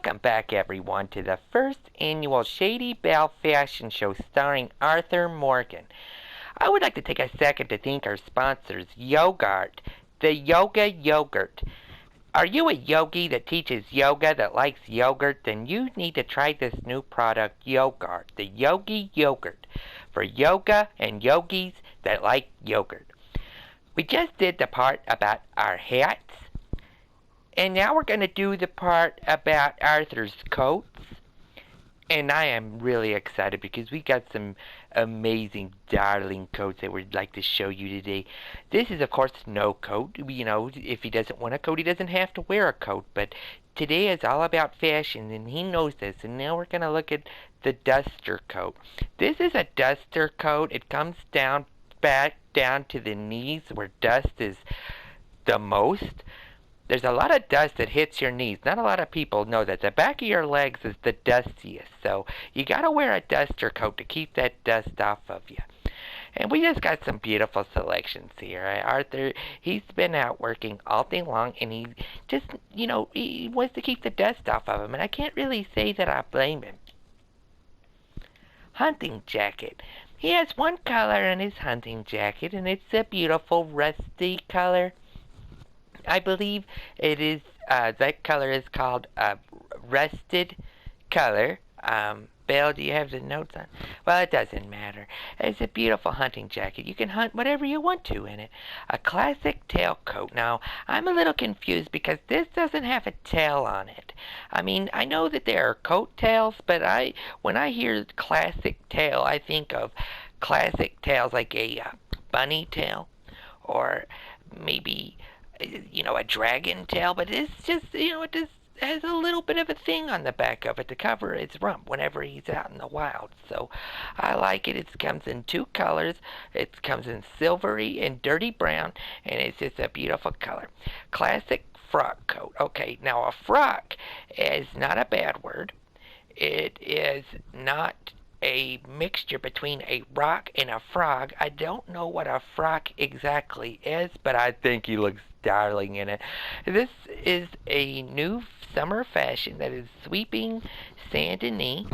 Welcome back, everyone, to the first annual Shady Belle Fashion Show starring Arthur Morgan. I would like to take a second to thank our sponsors, Yogurt, the Yoga Yogurt. Are you a yogi that teaches yoga that likes yogurt? Then you need to try this new product, Yogurt, the Yogi Yogurt, for yoga and yogis that like yogurt. We just did the part about our hats. And now we're going to do the part about Arthur's coats. And I am really excited because we got some amazing, darling coats that we'd like to show you today. This is, of course, no coat. You know, if he doesn't want a coat, he doesn't have to wear a coat. But today is all about fashion, and he knows this. And now we're going to look at the duster coat. This is a duster coat. It comes down, back down to the knees where dust is the most. There's a lot of dust that hits your knees. Not a lot of people know that. The back of your legs is the dustiest. So you got to wear a duster coat to keep that dust off of you. And we just got some beautiful selections here. Arthur, he's been out working all day long, and he just, he wants to keep the dust off of him. And I can't really say that I blame him. Hunting jacket. He has one color in his hunting jacket, and it's a beautiful rusty color. I believe it is, that color is called rusted color. Belle, do you have the notes on? Well, it doesn't matter. It's a beautiful hunting jacket. You can hunt whatever you want to in it. A classic tailcoat. Now, I'm a little confused because this doesn't have a tail on it. I mean, I know that there are coat tails, but when I hear classic tail, I think of classic tails like a bunny tail or maybe a dragon tail, but it's just, it just has a little bit of a thing on the back of it to cover its rump whenever he's out in the wild. So I like it. It comes in two colors. It comes in silvery and dirty brown, and it's just a beautiful color. Classic frock coat. Okay, now a frock is not a bad word. It is not a mixture between a rock and a frog. I don't know what a frock exactly is, but I think he looks darling in it. This is a new summer fashion that is sweeping Saint Denis,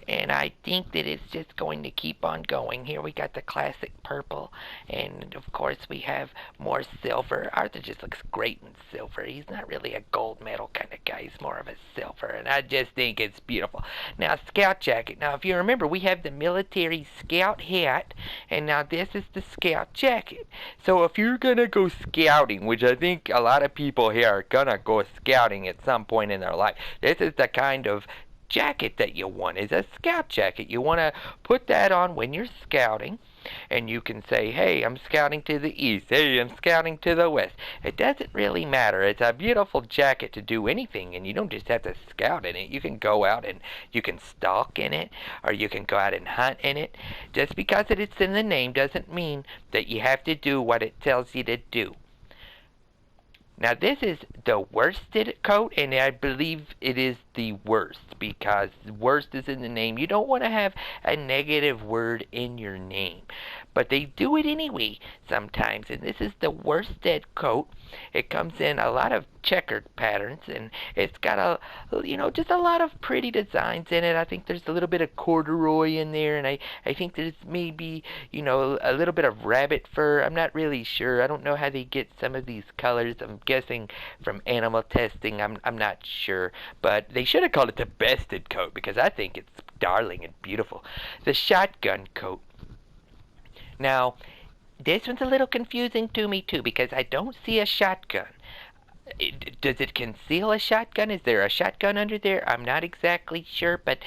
and I think that it's just going to keep on going. Here we got the classic purple, and of course we have more silver. Arthur just looks great in silver. He's not really a gold medal kind of guy. He's more of a silver, and I just think it's beautiful. Now, scout jacket. Now, if you remember, we have the military scout hat, and now this is the scout jacket. So if you're going to go scouting, which I think a lot of people here are going to go scouting at some point in their life, this is the kind of jacket that you want, is a scout jacket. You want to put that on when you're scouting, and you can say, hey, I'm scouting to the east. Hey, I'm scouting to the west. It doesn't really matter. It's a beautiful jacket to do anything, and you don't just have to scout in it. You can go out and you can stalk in it, or you can go out and hunt in it. Just because it's in the name doesn't mean that you have to do what it tells you to do. Now, this is the worsted coat, and I believe it is the worst because worst is in the name. You don't want to have a negative word in your name, but they do it anyway sometimes, and this is the worsted coat. It comes in a lot of checkered patterns, and it's got just a lot of pretty designs in it. I think there's a little bit of corduroy in there, and I think there's maybe, a little bit of rabbit fur. I'm not really sure. I don't know how they get some of these colors. I'm guessing from animal testing. I'm not sure, but they should have called it the bested coat because I think it's darling and beautiful. The shotgun coat. Now, this one's a little confusing to me too because I don't see a shotgun. Does it conceal a shotgun? Is there a shotgun under there? I'm not exactly sure, but,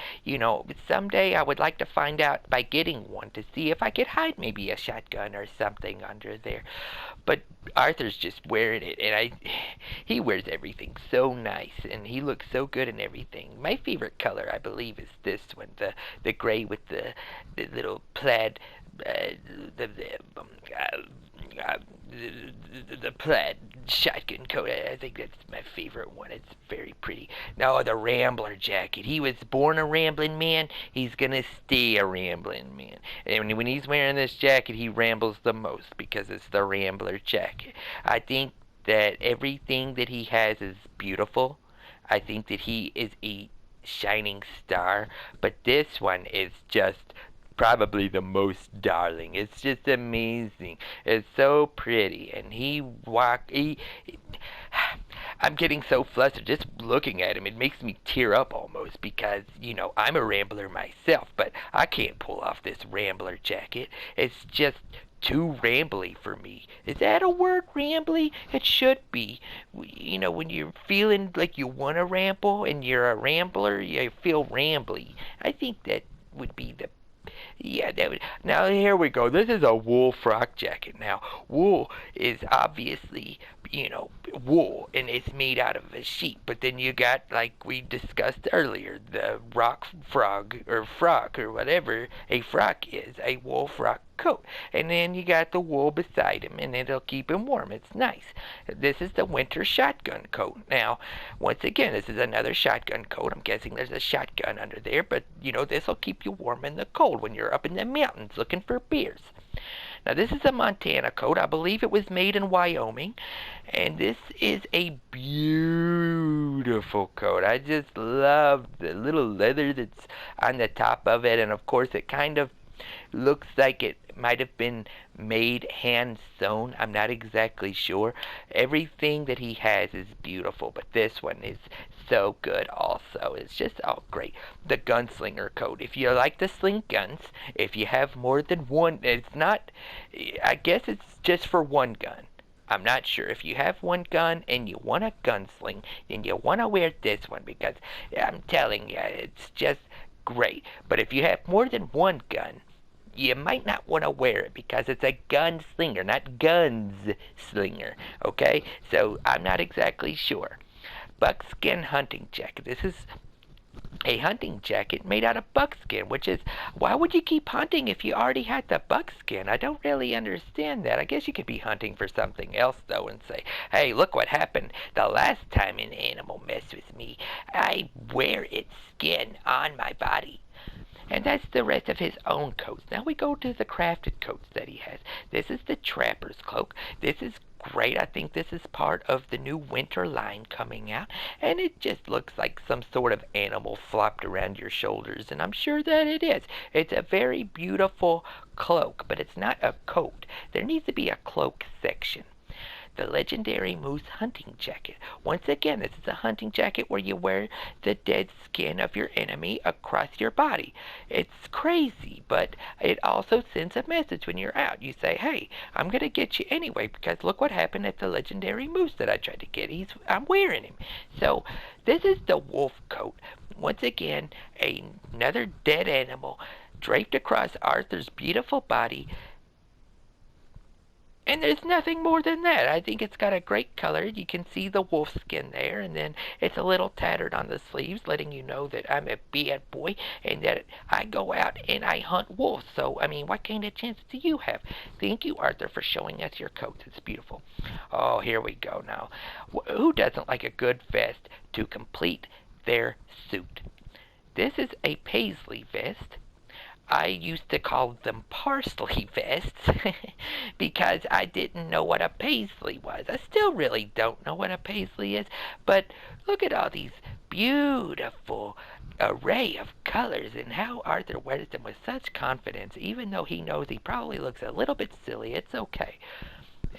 someday I would like to find out by getting one to see if I could hide maybe a shotgun or something under there. But Arthur's just wearing it, and he wears everything so nice, and he looks so good in everything. My favorite color, I believe, is this one, the gray with the little plaid, the plaid shotgun coat. I think that's my favorite one. It's very pretty. Now, the Rambler jacket. He was born a rambling man. He's gonna stay a rambling man. And when he's wearing this jacket, he rambles the most because it's the Rambler jacket. I think that everything that he has is beautiful. I think that he is a shining star, but this one is just probably the most darling. It's just amazing. It's so pretty, and I'm getting so flustered just looking at him. It makes me tear up almost because, I'm a rambler myself, but I can't pull off this rambler jacket. It's just too rambly for me. Is that a word, rambly? It should be. When you're feeling like you want to ramble and you're a rambler, you feel rambly. I think that would be the yeah, that would. Now here we go. This is a wool frock jacket. Now, wool is obviously, wool, and it's made out of a sheep. But then you got, like we discussed earlier, the rock frog or frock or whatever a frock is, a wool frock coat. And then you got the wool beside him, and it'll keep him warm. It's nice. This is the winter shotgun coat. Now, once again, this is another shotgun coat. I'm guessing there's a shotgun under there, but this will keep you warm in the cold when you're up in the mountains looking for bears. Now, this is a Montana coat. I believe it was made in Wyoming, and this is a beautiful coat. I just love the little leather that's on the top of it, and of course, it kind of looks like it might have been made hand sewn. I'm not exactly sure. Everything that he has is beautiful, but this one is so good also. It's just all great. The gunslinger coat. If you like to sling guns, if you have more than one, it's not, I guess it's just for one gun. I'm not sure. If you have one gun and you want a gunsling, then you want to wear this one because I'm telling you, it's just great. But if you have more than one gun, you might not want to wear it because it's a gunslinger, not guns slinger. Okay? So I'm not exactly sure. Buckskin hunting jacket. This is a hunting jacket made out of buckskin, which is, why would you keep hunting if you already had the buckskin? I don't really understand that. I guess you could be hunting for something else, though, and say, hey, look what happened the last time an animal messed with me. I wear its skin on my body. And that's the rest of his own coats. Now we go to the crafted coats that he has. This is the trapper's cloak. This is great. I think this is part of the new winter line coming out. And it just looks like some sort of animal flopped around your shoulders. And I'm sure that it is. It's a very beautiful cloak, but it's not a coat. There needs to be a cloak section. The legendary moose hunting jacket. Once again, this is a hunting jacket where you wear the dead skin of your enemy across your body. It's crazy, but it also sends a message when you're out. You say, hey, I'm going to get you anyway because look what happened at the legendary moose that I tried to get. I'm wearing him. So this is the wolf coat. Once again, another dead animal draped across Arthur's beautiful body. And there's nothing more than that. I think it's got a great color. You can see the wolf skin there, and then it's a little tattered on the sleeves, letting you know that I'm a bad boy and that I go out and I hunt wolves. So, I mean, what kind of chance do you have? Thank you, Arthur, for showing us your coat. It's beautiful. Oh, here we go now. Who doesn't like a good vest to complete their suit? This is a paisley vest. I used to call them parsley vests because I didn't know what a paisley was. I still really don't know what a paisley is, but look at all these beautiful array of colors and how Arthur wears them with such confidence, even though he knows he probably looks a little bit silly. It's okay.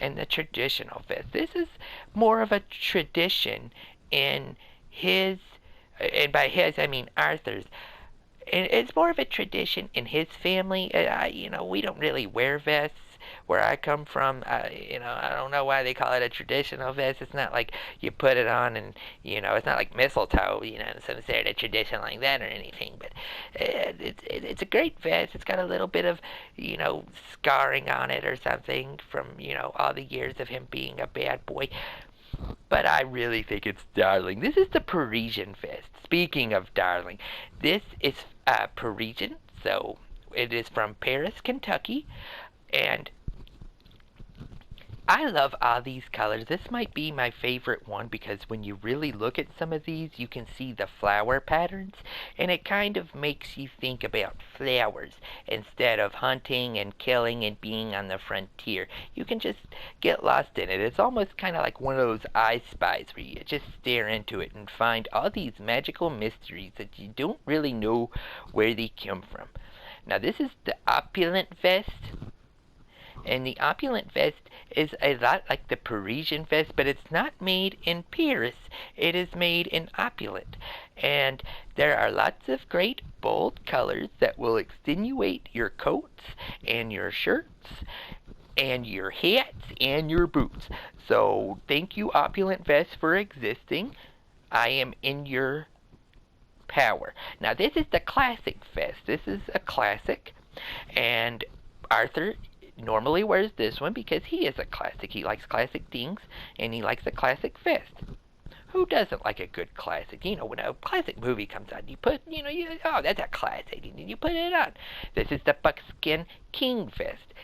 And the traditional vest. This is more of a tradition in his, and by his I mean Arthur's. And it's more of a tradition in his family. We don't really wear vests where I come from. I don't know why they call it a traditional vest. It's not like you put it on and, it's not like mistletoe, some sort of tradition like that or anything. But it's a great vest. It's got a little bit of, scarring on it or something from, all the years of him being a bad boy. But I really think it's darling. This is the Parisian vest. Speaking of darling, this is Parisian, so it is from Paris, Kentucky, and I love all these colors. This might be my favorite one because when you really look at some of these, you can see the flower patterns, and it kind of makes you think about flowers instead of hunting and killing and being on the frontier. You can just get lost in it. It's almost kind of like one of those I Spies where you just stare into it and find all these magical mysteries that you don't really know where they come from. Now, this is the opulent vest. And the opulent vest is a lot like the Parisian vest, but it's not made in Paris. It is made in opulent. And there are lots of great bold colors that will extenuate your coats and your shirts and your hats and your boots. So thank you, opulent vest, for existing. I am in your power. Now this is the classic vest. This is a classic, and Arthur normally wears this one because he is a classic. He likes classic things, and he likes a classic vest. Who doesn't like a good classic? You know, when a classic movie comes out, you put, oh, that's a classic, and you put it on. This is the buckskin king vest.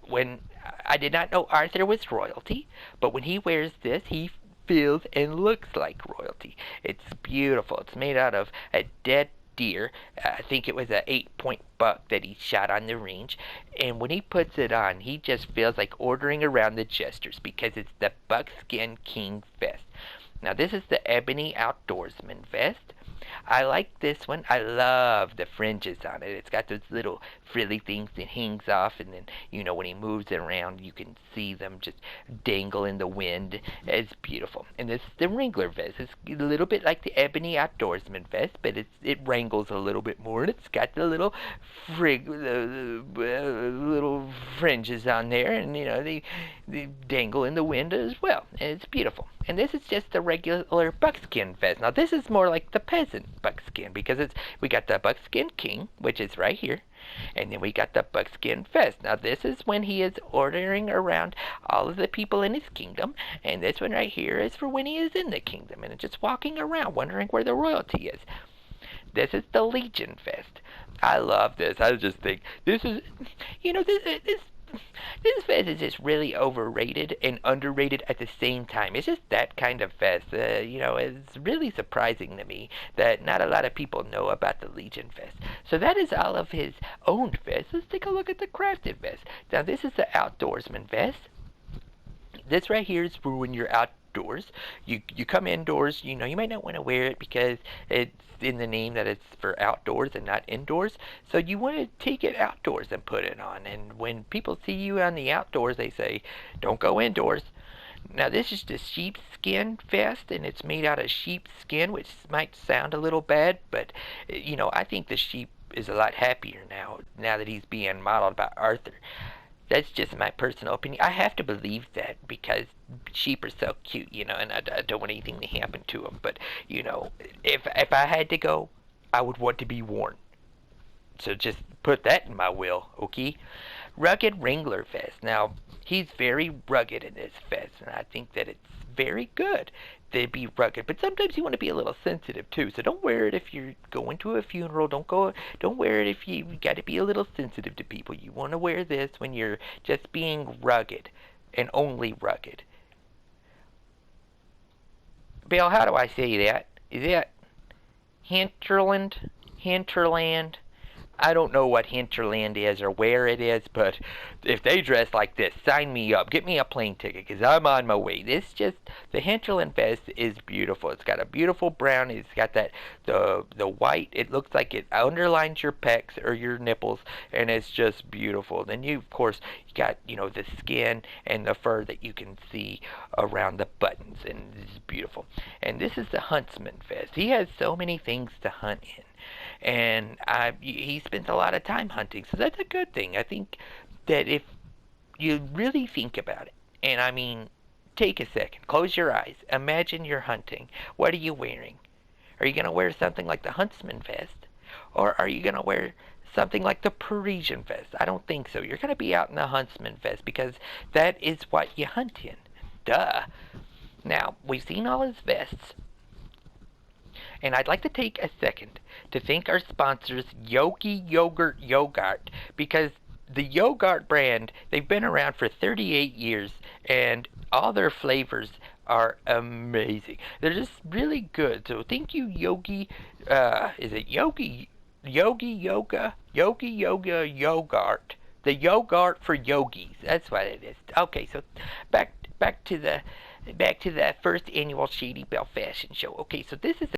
When I did not know Arthur was royalty, but when he wears this, he feels and looks like royalty. It's beautiful. It's made out of a dead deer. I think it was a 8-point buck that he shot on the range. And when he puts it on, he just feels like ordering around the jesters because it's the buckskin king vest. Now this is the ebony outdoorsman vest. I like this one. I love the fringes on it. It's got those little frilly things that hangs off, and then, when he moves it around, you can see them just dangle in the wind. It's beautiful. And this is the Wrangler vest. It's a little bit like the ebony outdoorsman vest, but it wrangles a little bit more, and it's got the little little fringes on there, and, they dangle in the wind as well. And it's beautiful. And this is just the regular buckskin vest. Now this is more like the peasant buckskin because we got the buckskin king, which is right here, and then we got the buckskin vest. Now this is when he is ordering around all of the people in his kingdom, and this one right here is for when he is in the kingdom and just walking around wondering where the royalty is. This is the Legion vest. I love this. I just think this is, this vest is just really overrated and underrated at the same time. It's just that kind of vest. It's really surprising to me that not a lot of people know about the Legion vest. So that is all of his owned vests. Let's take a look at the crafted vest. Now this is the outdoorsman vest. This right here is for when you're outdoors. You come indoors, you might not want to wear it because it's in the name that it's for outdoors and not indoors. So you want to take it outdoors and put it on. And when people see you on the outdoors, they say, don't go indoors. Now this is the sheepskin vest, and it's made out of sheepskin, which might sound a little bad, but I think the sheep is a lot happier now that he's being modeled by Arthur. That's just my personal opinion. I have to believe that because sheep are so cute, and I don't want anything to happen to them. But, if I had to go, I would want to be worn. So just put that in my will, okay? Rugged Wrangler vest. Now, he's very rugged in this vest, and I think that it's very good to be rugged. But sometimes you want to be a little sensitive too. So don't wear it if you're going to a funeral. Don't wear it if you got to be a little sensitive to people. You want to wear this when you're just being rugged and only rugged. Belle, how do I say that? Is that hinterland? Hinterland? I don't know what hinterland is or where it is, but if they dress like this, sign me up. Get me a plane ticket because I'm on my way. The hinterland vest is beautiful. It's got a beautiful brown. It's got the white. It looks like it underlines your pecs or your nipples, and it's just beautiful. Then you, of course, you got, the skin and the fur that you can see around the buttons, and it's beautiful. And this is the huntsman vest. He has so many things to hunt in. And he spends a lot of time hunting, so that's a good thing. I think that if you really think about it, and I mean, take a second, close your eyes, imagine you're hunting. What are you wearing? Are you going to wear something like the huntsman vest? Or are you going to wear something like the Parisian vest? I don't think so. You're going to be out in the huntsman vest because that is what you hunt in. Duh. Now, we've seen all his vests. And I'd like to take a second to thank our sponsors, Yogi Yogurt, because the Yogurt brand, they've been around for 38 years, and all their flavors are amazing. They're just really good. So thank you, Yogi. Is it Yogi? Yogi Yoga Yogurt. The yogurt for yogis. That's what it is. Okay, so back back to the first annual Shady Belle Fashion Show. Okay, so this is